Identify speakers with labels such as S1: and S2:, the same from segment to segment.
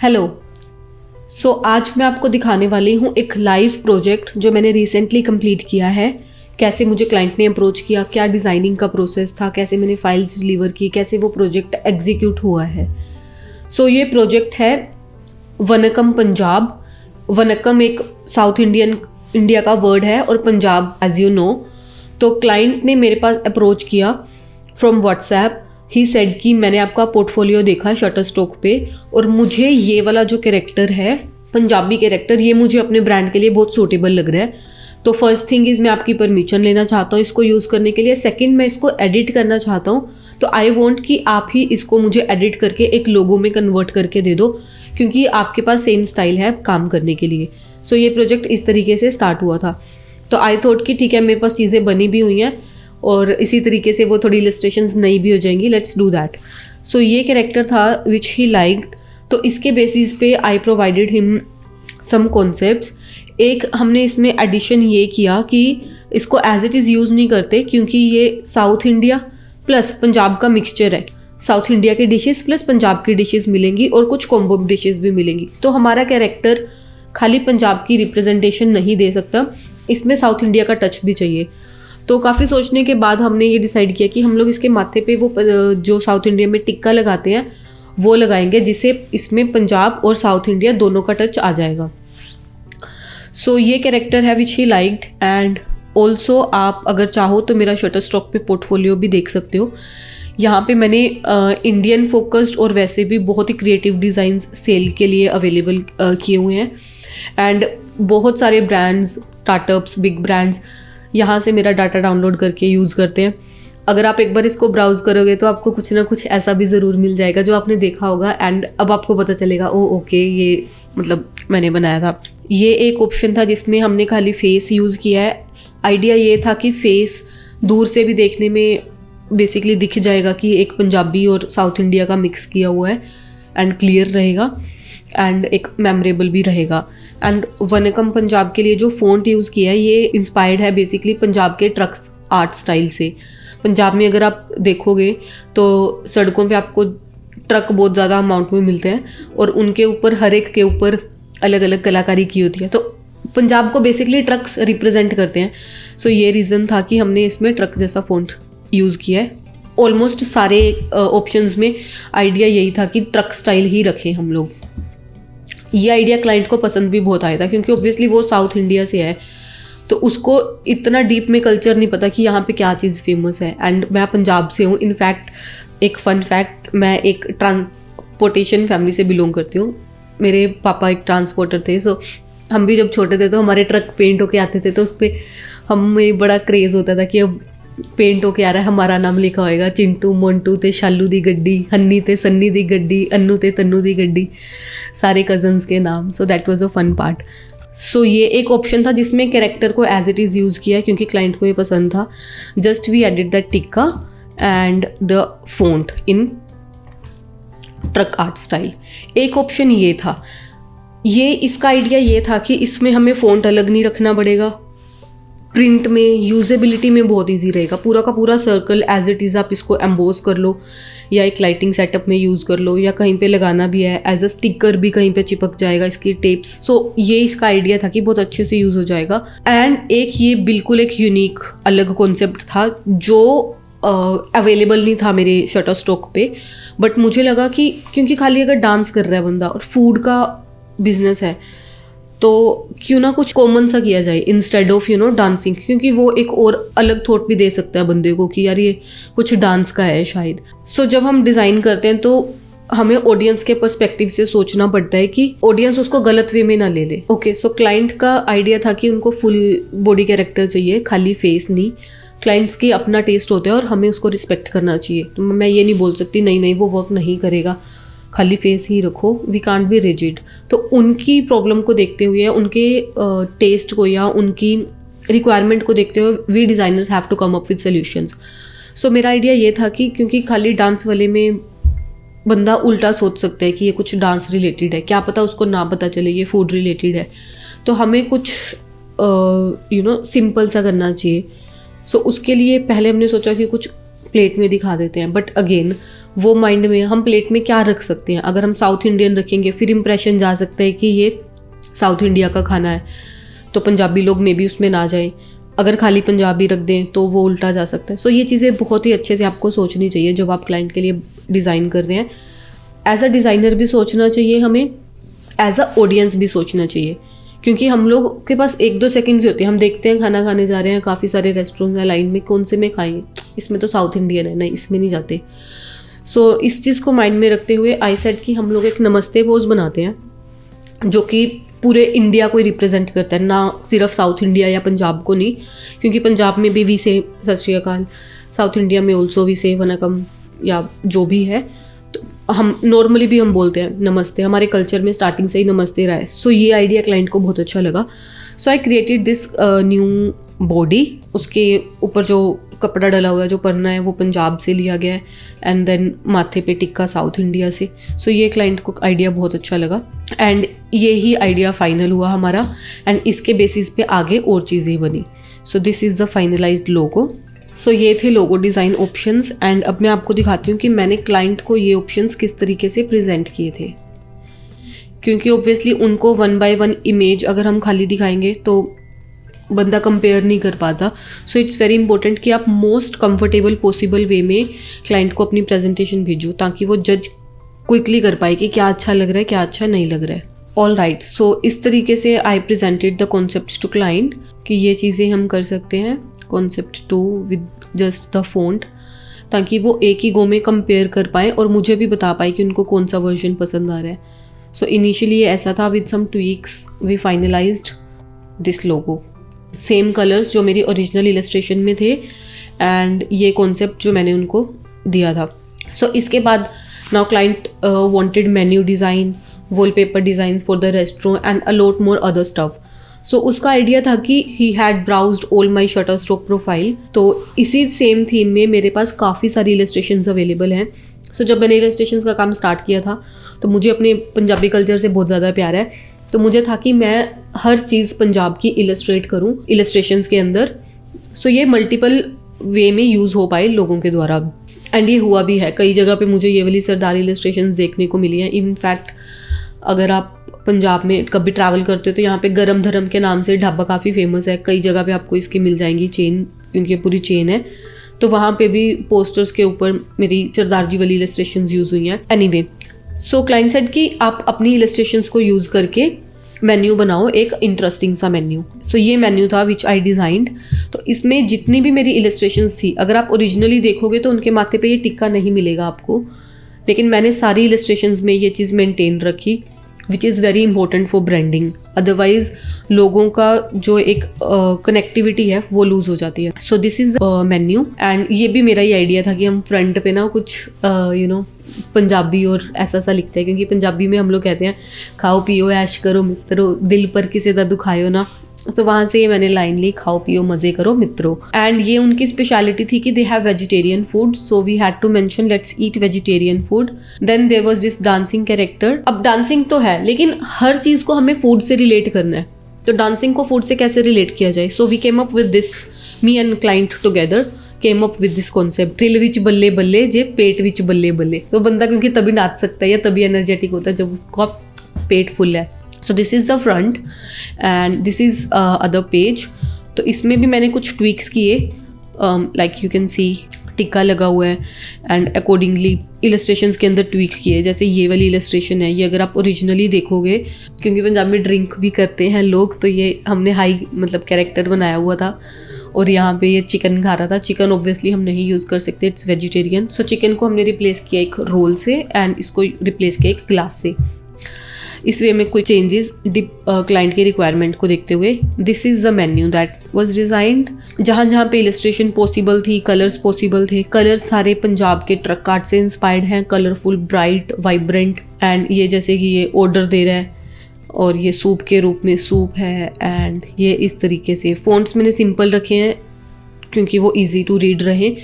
S1: Hello. आज मैं आपको दिखाने वाली हूँ एक लाइव प्रोजेक्ट जो मैंने रिसेंटली कंप्लीट किया है। कैसे मुझे क्लाइंट ने अप्रोच किया, क्या डिज़ाइनिंग का प्रोसेस था, कैसे मैंने फाइल्स डिलीवर की, कैसे वो प्रोजेक्ट एग्जीक्यूट हुआ है। ये प्रोजेक्ट है वनकम पंजाब। वनकम एक साउथ इंडिया का वर्ड है और पंजाब एज यू नो। तो क्लाइंट ने मेरे पास अप्रोच किया फ्रॉम व्हाट्सएप। ही सेड कि मैंने आपका पोर्टफोलियो देखा शटरस्टॉक पे और मुझे ये वाला जो कैरेक्टर है, पंजाबी कैरेक्टर, ये मुझे अपने ब्रांड के लिए बहुत सूटेबल लग रहा है। तो फर्स्ट थिंग इज़ मैं आपकी परमिशन लेना चाहता हूँ इसको यूज़ करने के लिए। सेकंड, मैं इसको एडिट करना चाहता हूँ, तो आई वॉन्ट कि आप ही इसको मुझे एडिट करके एक लोगो में कन्वर्ट करके दे दो, क्योंकि आपके पास सेम स्टाइल है काम करने के लिए। ये प्रोजेक्ट इस तरीके से स्टार्ट हुआ था। तो आई थॉट कि ठीक है, मेरे पास चीज़ें बनी भी हुई हैं और इसी तरीके से वो थोड़ी इलस्ट्रेशंस नई भी हो जाएंगी। Let's do that. ये कैरेक्टर था विच ही लाइक्ड। तो इसके बेसिस पे आई प्रोवाइडेड हिम सम कॉन्सेप्ट्स। एक हमने इसमें एडिशन ये किया कि इसको एज इट इज़ यूज़ नहीं करते, क्योंकि ये साउथ इंडिया प्लस पंजाब का मिक्सचर है। साउथ इंडिया की डिशेस प्लस पंजाब की डिशेस मिलेंगी और कुछ कॉम्बो डिशेस भी मिलेंगी। तो हमारा कैरेक्टर खाली पंजाब की रिप्रेजेंटेशन नहीं दे सकता, इसमें साउथ इंडिया का टच भी चाहिए। तो काफ़ी सोचने के बाद हमने ये डिसाइड किया कि हम लोग इसके माथे पे वो जो साउथ इंडिया में टिक्का लगाते हैं वो लगाएंगे, जिससे इसमें पंजाब और साउथ इंडिया दोनों का टच आ जाएगा। ये कैरेक्टर है विच ही लाइक्ड। एंड ऑल्सो आप अगर चाहो तो मेरा शटरस्टॉक पे पोर्टफोलियो भी देख सकते हो। यहाँ पे मैंने इंडियन फोकस्ड और वैसे भी बहुत ही क्रिएटिव डिज़ाइंस सेल के लिए अवेलेबल किए हुए हैं। एंड बहुत सारे ब्रांड्स, स्टार्टअप्स, बिग ब्रांड्स यहाँ से मेरा डाटा डाउनलोड करके यूज़ करते हैं। अगर आप एक बार इसको ब्राउज़ करोगे तो आपको कुछ ना कुछ ऐसा भी ज़रूर मिल जाएगा जो आपने देखा होगा, एंड अब आपको पता चलेगा ओ ओके, ये मतलब मैंने बनाया था। ये एक ऑप्शन था जिसमें हमने खाली फेस यूज़ किया है। आइडिया ये था कि फेस दूर से भी देखने में बेसिकली दिख जाएगा कि एक पंजाबी और साउथ इंडिया का मिक्स किया हुआ है, एंड क्लियर रहेगा एंड एक मेमोरेबल भी रहेगा। एंड वनकम पंजाब के लिए जो फ़ॉन्ट यूज़ किया है ये इंस्पायर्ड है बेसिकली पंजाब के ट्रक्स आर्ट स्टाइल से। पंजाब में अगर आप देखोगे तो सड़कों पे आपको ट्रक बहुत ज़्यादा अमाउंट में मिलते हैं और उनके ऊपर हर एक के ऊपर अलग अलग कलाकारी की होती है। तो पंजाब को बेसिकली ट्रक्स रिप्रेजेंट करते हैं। ये रीज़न था कि हमने इसमें ट्रक जैसा फ़ॉन्ट यूज़ किया है। ऑलमोस्ट सारे ऑप्शंस में आइडिया यही था कि ट्रक स्टाइल ही रखें हम लोग। ये आइडिया क्लाइंट को पसंद भी बहुत आया था, क्योंकि ऑब्वियसली वो साउथ इंडिया से है तो उसको इतना डीप में कल्चर नहीं पता कि यहाँ पे क्या चीज़ फेमस है। एंड मैं पंजाब से हूँ। इनफैक्ट एक फ़न फैक्ट, मैं एक ट्रांसपोर्टेशन फैमिली से बिलोंग करती हूँ। मेरे पापा एक ट्रांसपोर्टर थे। हम भी जब छोटे थे तो हमारे ट्रक पेंट होके आते थे, तो उस पर हमें बड़ा क्रेज़ होता था कि अब पेंट होके आ रहा है, हमारा नाम लिखा होएगा, चिंटू मोंटू ते शालू दी गड्डी, हन्नी ते सन्नी दी गड्डी, अन्नू ते तन्नू दी गड्डी, सारे कजन्स के नाम। That was a fun part. ये एक ऑप्शन था जिसमें कैरेक्टर को एज इट इज़ यूज़ किया, क्योंकि क्लाइंट को ये पसंद था। Just we edit the tikka and the font in truck art style. एक ऑप्शन ये था, इसका आइडिया ये था कि इसमें हमें फॉन्ट अलग नहीं रखना पड़ेगा। प्रिंट में, यूजेबिलिटी में बहुत इजी रहेगा। पूरा का पूरा सर्कल एज इट इज़ आप इसको एम्बोस कर लो या एक लाइटिंग सेटअप में यूज़ कर लो, या कहीं पे लगाना भी है एज अ स्टिकर भी कहीं पे चिपक जाएगा इसकी टेप्स। ये इसका आइडिया था कि बहुत अच्छे से यूज़ हो जाएगा। एंड ये बिल्कुल एक यूनिक अलग कॉन्सेप्ट था जो अवेलेबल नहीं था मेरे शटरस्टॉक पे। बट मुझे लगा कि क्योंकि खाली अगर डांस कर रहा है बंदा और फूड का बिजनेस है तो क्यों ना कुछ कॉमन सा किया जाए इंस्टेड ऑफ डांसिंग, क्योंकि वो एक और अलग थॉट भी दे सकता है बंदे को कि यार ये कुछ डांस का है शायद। जब हम डिज़ाइन करते हैं तो हमें ऑडियंस के पर्सपेक्टिव से सोचना पड़ता है कि ऑडियंस उसको गलत वे में ना ले ले। क्लाइंट का आइडिया था कि उनको फुल बॉडी कैरेक्टर चाहिए, खाली फेस नहीं। क्लाइंट्स की अपना टेस्ट होता है और हमें उसको रिस्पेक्ट करना चाहिए। तो मैं ये नहीं बोल सकती नहीं वो वर्क नहीं करेगा, खाली फेस ही रखो, वी कांट बी रिजिड। तो उनकी प्रॉब्लम को देखते हुए, उनके टेस्ट को या उनकी रिक्वायरमेंट को देखते हुए we designers have to come up with solutions. मेरा आइडिया ये था कि क्योंकि खाली डांस वाले में बंदा उल्टा सोच सकता है कि ये कुछ डांस रिलेटेड है, क्या पता उसको ना पता चले ये फूड रिलेटेड है। तो हमें कुछ सिंपल सा करना चाहिए। उसके लिए पहले हमने सोचा कि कुछ प्लेट में दिखा देते हैं, बट अगेन वो माइंड में हम प्लेट में क्या रख सकते हैं। अगर हम साउथ इंडियन रखेंगे फिर इंप्रेशन जा सकता है कि ये साउथ इंडिया का खाना है, तो पंजाबी लोग मे बी उसमें ना जाए। अगर खाली पंजाबी रख दें तो वो उल्टा जा सकता है। सो ये चीज़ें बहुत ही अच्छे से आपको सोचनी चाहिए जब आप क्लाइंट के लिए डिज़ाइन कर रहे हैं। एज अ डिज़ाइनर भी सोचना चाहिए हमें, एज अ ऑडियंस भी सोचना चाहिए, क्योंकि हम लोग के पास 1-2 सेकंड्स होते हैं। हम देखते हैं खाना खाने जा रहे हैं, काफ़ी सारे रेस्टोरेंट्स हैं लाइन में, कौन से में खाएं, इसमें तो साउथ इंडियन है, नहीं इसमें नहीं जाते। सो इस चीज़ को माइंड में रखते हुए आई सेड कि हम लोग एक नमस्ते पोज बनाते हैं जो कि पूरे इंडिया को ही रिप्रेजेंट करता है, ना सिर्फ साउथ इंडिया या पंजाब को नहीं, क्योंकि पंजाब में भी वी से सत श्री अकाल, साउथ इंडिया में ऑल्सो वी से वनकम या जो भी है। तो हम नॉर्मली भी हम बोलते हैं नमस्ते, हमारे कल्चर में स्टार्टिंग से ही नमस्ते रहा है। सो ये आइडिया क्लाइंट को बहुत अच्छा लगा। So I created this new body, उसके ऊपर जो कपड़ा डला हुआ है, जो पन्ना है, वो पंजाब से लिया गया है, एंड देन माथे पे टिक्का साउथ इंडिया से। सो ये क्लाइंट को आइडिया बहुत अच्छा लगा एंड ये ही आइडिया फाइनल हुआ हमारा, एंड इसके बेसिस पे आगे और चीज़ें बनी। So this is the finalised logo. So ये थे लोगो डिज़ाइन ऑप्शंस, एंड अब मैं आपको दिखाती हूँ कि मैंने क्लाइंट को ये ऑप्शंस किस तरीके से प्रेजेंट किए थे, क्योंकि ऑब्वियसली उनको 1 by 1 इमेज अगर हम खाली दिखाएंगे तो बंदा कंपेयर नहीं कर पाता। सो इट्स वेरी इंपॉर्टेंट कि आप मोस्ट कंफर्टेबल पॉसिबल वे में क्लाइंट को अपनी प्रेजेंटेशन भेजो, ताकि वो जज क्विकली कर पाए कि क्या अच्छा लग रहा है, क्या अच्छा नहीं लग रहा है। ऑल राइट, सो इस तरीके से I presented the concept to client कि ये चीज़ें हम कर सकते हैं, concept 2 with just the font, ताकि वो एक ही गो में कंपेयर कर पाएँ और मुझे भी बता पाए कि उनको कौन सा वर्जन पसंद आ रहा है। सो इनिशियली ये ऐसा था, with some tweaks we finalized this logo. Same colours जो मेरी ओरिजिनल इलस्ट्रेशन में थे एंड ये कॉन्सेप्ट जो मैंने उनको दिया था। सो इसके बाद now client wanted menu design, wallpaper designs for the restaurant and a lot more other stuff. So उसका आइडिया था कि he had browsed all my Shutterstock profile, तो इसी सेम थीम में मेरे पास काफ़ी सारी इलस्ट्रेशंस अवेलेबल हैं। सो जब मैंने इलस्ट्रेशंस का काम स्टार्ट किया था तो मुझे अपने पंजाबी कल्चर से बहुत ज़्यादा प्यार है, तो मुझे था कि मैं हर चीज़ पंजाब की इलस्ट्रेट करूं इलस्ट्रेशंस के अंदर। सो ये मल्टीपल वे में यूज़ हो पाए लोगों के द्वारा, एंड ये हुआ भी है। कई जगह पे मुझे ये वाली सरदारी इलस्ट्रेशंस देखने को मिली हैं। इनफैक्ट अगर आप पंजाब में कभी ट्रैवल करते हो तो यहाँ पे गरम धरम के नाम से ढाबा काफ़ी फेमस है, कई जगह पे आपको इसकी मिल जाएंगी चेन, क्योंकि ये पूरी चेन है। तो वहाँ पे भी पोस्टर्स के ऊपर मेरी सरदार जी वाली इलस्ट्रेशंस यूज़ हुई हैं। एनीवे, सो क्लाइंट सेड कि आप अपनी इलस्ट्रेशंस को यूज़ करके मेन्यू बनाओ, एक इंटरेस्टिंग सा मेन्यू। सो ये मेन्यू था विच आई डिज़ाइंड। तो इसमें जितनी भी मेरी इलस्ट्रेशंस थी, अगर आप ओरिजिनली देखोगे तो उनके माथे पे ये टिक्का नहीं मिलेगा आपको, लेकिन मैंने सारी इलस्ट्रेशंस में ये चीज़ मेंटेन रखी, which is very important for branding. Otherwise लोगों का जो एक कनेक्टिविटी है वो लूज़ हो जाती है। सो दिस इज़ मेन्यू, एंड ये भी मेरा ही आइडिया था कि हम फ्रंट पे ना कुछ पंजाबी और ऐसा सा लिखते हैं, क्योंकि पंजाबी में हम लोग कहते हैं खाओ पियो ऐश करो मित्रों, दिल पर किसी दा दुखायो ना। सो वहाँ से ये मैंने लाइन ली, खाओ पियो मज़े करो मित्रों। एंड ये उनकी स्पेशलिटी थी कि they have vegetarian food, so we had to mention let's eat vegetarian food. Then there was this dancing character. अब डांसिंग तो है, लेकिन हर चीज़ को हमें फूड से रिलेट करना है, तो डांसिंग को फूड से कैसे रिलेट किया जाए। So we came up with this, me and client together came up with this concept, Dil Vich बल्ले बल्ले जे पेट विच बल्ले बल्ले। तो बंदा क्योंकि तभी नाच सकता है या तभी एनर्जेटिक होता है जब उसका पेट फुल है। सो this is the front end this is other page. तो इसमें भी मैंने कुछ ट्वीक्स किए, like you can see tikka लगा हुआ है एंड अकॉर्डिंगली इलस्ट्रेशंस के अंदर ट्वीक किए। जैसे ये वाली इलस्ट्रेशन है, ये अगर आप ओरिजिनली देखोगे, क्योंकि पंजाब में ड्रिंक भी करते हैं लोग, तो ये हमने हाई मतलब कैरेक्टर बनाया हुआ था, और यहाँ पे ये चिकन खा रहा था। चिकन ऑब्वियसली हम नहीं यूज़ कर सकते, इट्स वेजिटेरियन। सो चिकन को हमने रिप्लेस किया एक रोल से एंड इसको रिप्लेस किया एक ग्लास से। इस वे में कोई चेंजेस क्लाइंट की रिक्वायरमेंट को देखते हुए। This is the menu that was designed. जहाँ जहाँ पे इलस्ट्रेशन पॉसिबल थी, कलर्स पॉसिबल थे, कलर्स सारे पंजाब के ट्रक कार्ड से इंस्पायर्ड हैं, कलरफुल, ब्राइट, वाइब्रेंट। एंड ये जैसे कि ये ऑर्डर दे रहा है और ये सूप के रूप में सूप है, एंड ये इस तरीके से। फ़ॉन्ट्स मैंने सिंपल रखे हैं क्योंकि वो इजी टू रीड रहे,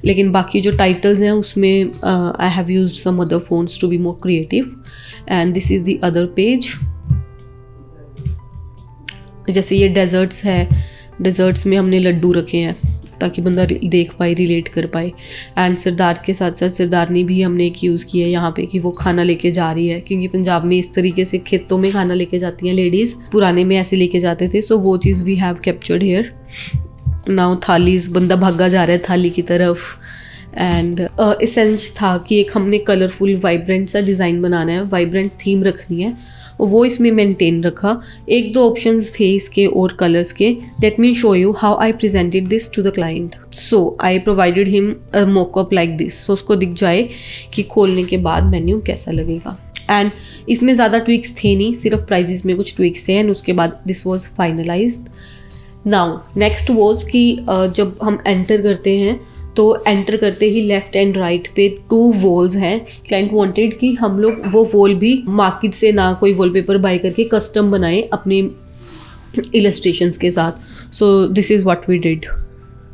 S1: लेकिन बाकी जो टाइटल्स हैं उसमें I have used some other fonts to be more creative. And this is the other page. जैसे ये डेजर्ट्स है, डेजर्ट्स में हमने लड्डू रखे हैं, ताकि बंदा देख पाए, रिलेट कर पाए। एंड सरदार के साथ साथ सरदारनी भी हमने एक यूज़ की है यहाँ पे कि वो खाना लेके जा रही है, क्योंकि पंजाब में इस तरीके से खेतों में खाना लेके जाती हैं लेडीज़, पुराने में ऐसे लेके जाते थे। सो वो चीज़ we have captured here. Now thalis, बंदा भागा जा रहा है थाली की तरफ। एंड एसेंस था कि एक हमने कलरफुल वाइब्रेंट सा डिज़ाइन बनाना है, वाइब्रेंट थीम रखनी है, वो इसमें मेंटेन रखा। एक दो ऑप्शंस थे इसके और कलर्स के। Let me show you how I presented this to the client. So I provided him a mockup like this, so उसको दिख जाए कि खोलने के बाद मेन्यू कैसा लगेगा। एंड इसमें ज़्यादा ट्विक्स थे नहीं, सिर्फ प्राइजेस में कुछ ट्विक्स थे। एंड उसके बाद this was finalised. Now next was कि जब हम एंटर करते हैं तो एंटर करते ही लेफ्ट एंड राइट पे 2 वॉल्स हैं। क्लाइंट वांटेड कि हम लोग वो वॉल भी मार्केट से ना कोई वॉलपेपर बाय करके कस्टम बनाएं अपने इलस्ट्रेशंस के साथ। So this is what we did.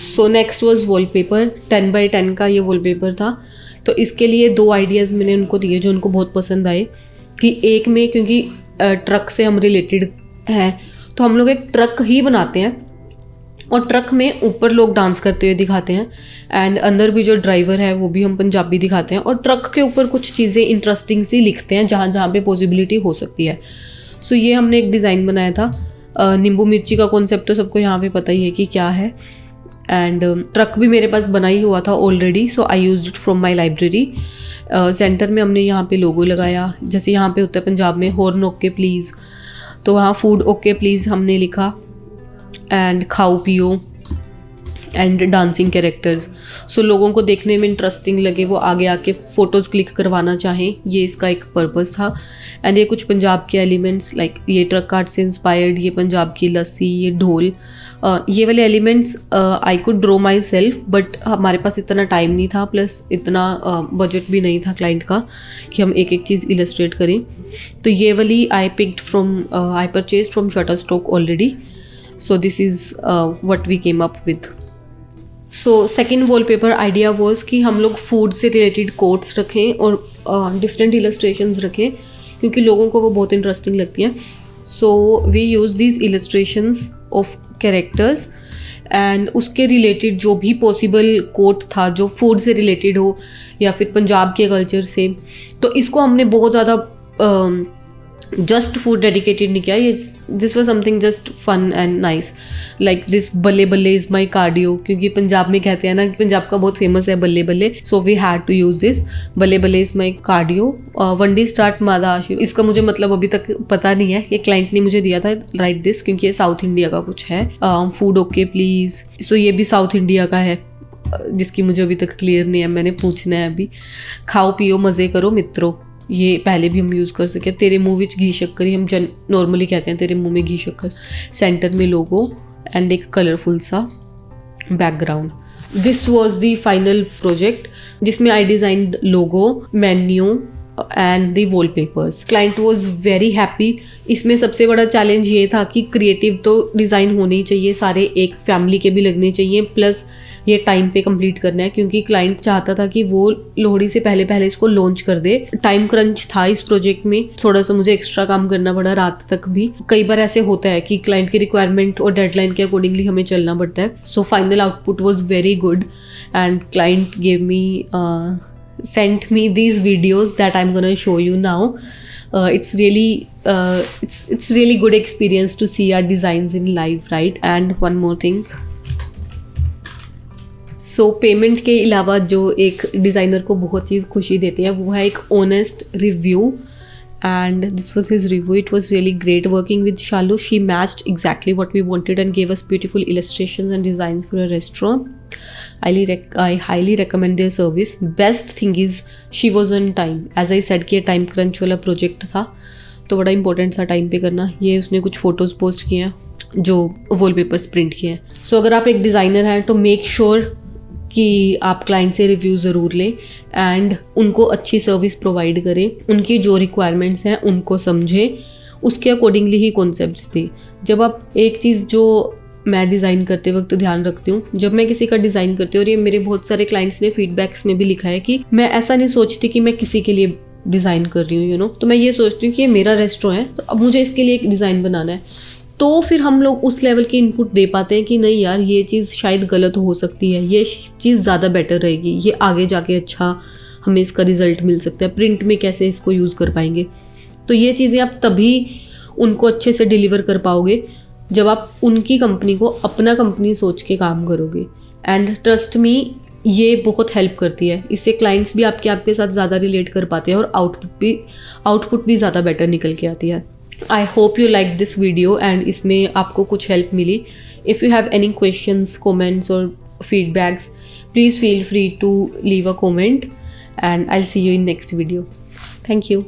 S1: So next was wallpaper. 10 by 10 का ये वॉलपेपर था। तो इसके लिए 2 आइडियाज़ मैंने उनको दिए जो उनको बहुत पसंद आए। कि एक में, क्योंकि ट्रक से हम रिलेटेड हैं, तो हम लोग एक ट्रक ही बनाते हैं और ट्रक में ऊपर लोग डांस करते हुए दिखाते हैं एंड अंदर भी जो ड्राइवर है वो भी हम पंजाबी दिखाते हैं, और ट्रक के ऊपर कुछ चीज़ें इंटरेस्टिंग सी लिखते हैं जहाँ जहाँ पे पॉसिबिलिटी हो सकती है। सो ये हमने एक डिज़ाइन बनाया था। नींबू मिर्ची का कॉन्सेप्ट तो सबको यहाँ पे पता ही है कि क्या है। एंड ट्रक भी मेरे पास बना ही हुआ था already, so I used it from my library. Centre में हमने यहाँ पे लोगो लगाया, जैसे यहाँ पे होता है पंजाब में हॉर्न ओके प्लीज़, तो वहाँ फूड ओके प्लीज़ हमने लिखा। एंड खाओ पियो एंड डांसिंग कैरेक्टर्स। सो लोगों को देखने में इंटरेस्टिंग लगे, वो आगे आके फ़ोटोज़ क्लिक करवाना चाहें, ये इसका एक पर्पज़ था। एंड ये कुछ पंजाब के एलिमेंट्स लाइक ये ट्रक आर्ट से इंस्पायर्ड, ये पंजाब की लस्सी, ये ढोल, ये वाले elements I could draw myself, but हमारे पास इतना टाइम नहीं था, प्लस इतना बजट भी नहीं था क्लाइंट का कि हम एक एक चीज़ इलस्ट्रेट करें। तो ये वाली I picked from, I purchase from Shutterstock already. So this is what we came up with. So second wallpaper idea was कि हम लोग फूड से रिलेटेड कोट्स रखें और डिफरेंट इलस्ट्रेशंस रखें, क्योंकि लोगों को वो बहुत इंटरेस्टिंग लगती हैं। So we use these illustrations of characters and उसके रिलेटेड जो भी पॉसिबल कोट था जो फूड से रिलेटेड हो या फिर पंजाब के कल्चर से, तो इसको हमने बहुत ज़्यादा जस्ट फूड डेडिकेटेड नहीं किया। ये this was something just fun and nice, like this बल्ले बल्ले इज़ माई कार्डियो, क्योंकि पंजाब में कहते हैं ना, पंजाब का बहुत फेमस है बल्ले बल्ले। So we had to use this बल्ले बल्ले is my cardio. One day start मादा आशिर, इसका मुझे मतलब अभी तक पता नहीं है, ये क्लाइंट ने मुझे दिया था राइट दिस, क्योंकि ये साउथ इंडिया का कुछ है। फूड ओके प्लीज़, सो ये भी साउथ इंडिया का है जिसकी मुझे अभी तक क्लियर नहीं है, मैंने पूछना है अभी। खाओ पियो मज़े करो मित्रों, ये पहले भी हम यूज़ कर सके। तेरे मुँह विच घी शक्कर, ही हम नॉर्मली कहते हैं तेरे मुँह में घी शक्कर। सेंटर में लोगो एंड एक कलरफुल सा background. This was the final project जिसमें I designed logo, menu and the wallpapers. Client was very happy. इसमें सबसे बड़ा चैलेंज ये था कि क्रिएटिव तो डिज़ाइन होने ही चाहिए, सारे एक फैमिली के भी लगने चाहिए, प्लस ये टाइम पे कंप्लीट करना है, क्योंकि क्लाइंट चाहता था कि वो लोहड़ी से पहले पहले इसको लॉन्च कर दे। टाइम क्रंच था इस प्रोजेक्ट में, थोड़ा सा मुझे एक्स्ट्रा काम करना पड़ा रात तक भी। कई बार ऐसे होता है कि क्लाइंट की रिक्वायरमेंट और डेडलाइन के अकॉर्डिंगली हमें चलना पड़ता है। So final output was very good and client gave me sent me these videos that I'm gonna show you now. It's really good experience to see our designs in live, right? And one more thing, so payment के अलावा जो एक designer को बहुत चीज़ खुशी देती है वो है एक honest review, and this was his review. It was really great working with Shalu. She matched exactly what we wanted and gave us beautiful illustrations and designs for a restaurant. I highly recommend their service. Best thing is she was on time. As I said कि time crunch वाला project था तो बड़ा important था time पे करना। ये उसने कुछ फ़ोटोज़ पोस्ट किए हैं जो वॉलपेपर्स प्रिंट किए हैं। सो अगर आप एक डिज़ाइनर हैं तो मेक श्योर कि आप क्लाइंट से रिव्यू ज़रूर लें एंड उनको अच्छी सर्विस प्रोवाइड करें, उनकी जो रिक्वायरमेंट्स हैं उनको समझें, उसके अकॉर्डिंगली ही कॉन्सेप्ट्स दें। जब आप एक चीज़ जो मैं डिज़ाइन करते वक्त ध्यान रखती हूँ, जब मैं किसी का डिज़ाइन करती हूँ, और ये मेरे बहुत सारे क्लाइंट्स ने फीडबैक्स में भी लिखा है कि मैं ऐसा नहीं सोचती कि मैं किसी के लिए डिज़ाइन कर रही हूँ, तो मैं ये सोचती हूँ कि ये मेरा रेस्टोरेंट है तो अब मुझे इसके लिए एक डिज़ाइन बनाना है। तो फिर हम लोग उस लेवल की इनपुट दे पाते हैं कि नहीं यार ये चीज़ शायद गलत हो सकती है, ये चीज़ ज़्यादा बेटर रहेगी, ये आगे जाके अच्छा हमें इसका रिजल्ट मिल सकता है, प्रिंट में कैसे इसको यूज़ कर पाएंगे। तो ये चीज़ें आप तभी उनको अच्छे से डिलीवर कर पाओगे जब आप उनकी कंपनी को अपना कंपनी सोच के काम करोगे। एंड ट्रस्ट मी, ये बहुत हेल्प करती है। इससे क्लाइंट्स भी आपके साथ ज़्यादा रिलेट कर पाते हैं और आउटपुट भी ज़्यादा बेटर निकल के आती है। I hope you like this video and इसमें आपको कुछ हेल्प मिली। If you have any questions, comments और feedbacks, please feel free to leave a comment and I will see you in next video. Thank you.